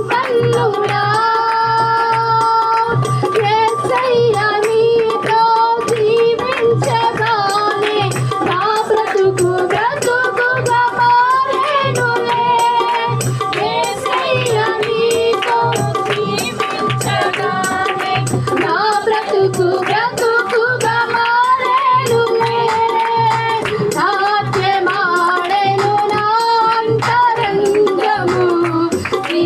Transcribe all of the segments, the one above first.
సంపన్నుడా యేసయ్య నీతో జీవించగానే నా బ్రతుకు బ్రతుకుగా మారెనులే యేసయ్య నీతో జీవించగానే నా బ్రతుకు బ్రతుకుగా మారెనులే నాట్యమాడెను నా అంతరంగము నీ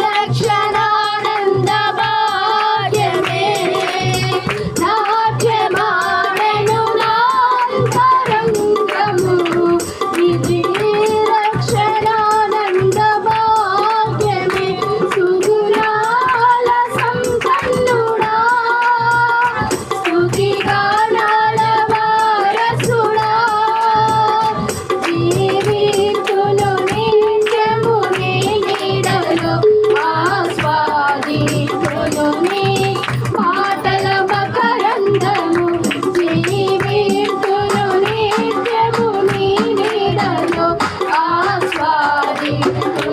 రక్షణానంద భాగ్యమే నాట్యమాడెను నా అంతరంగము నీ రక్షణానంద భాగ్యమే సుగుణాల సంపన్నుడా స్తుతిగానాల వారసుడా జీవితును నిత్యము నీ నీడలో ఆస్వాదితును నీ మాటల మకరందము జీవితును నిత్యము నీ నీడలో ఆస్వాదితును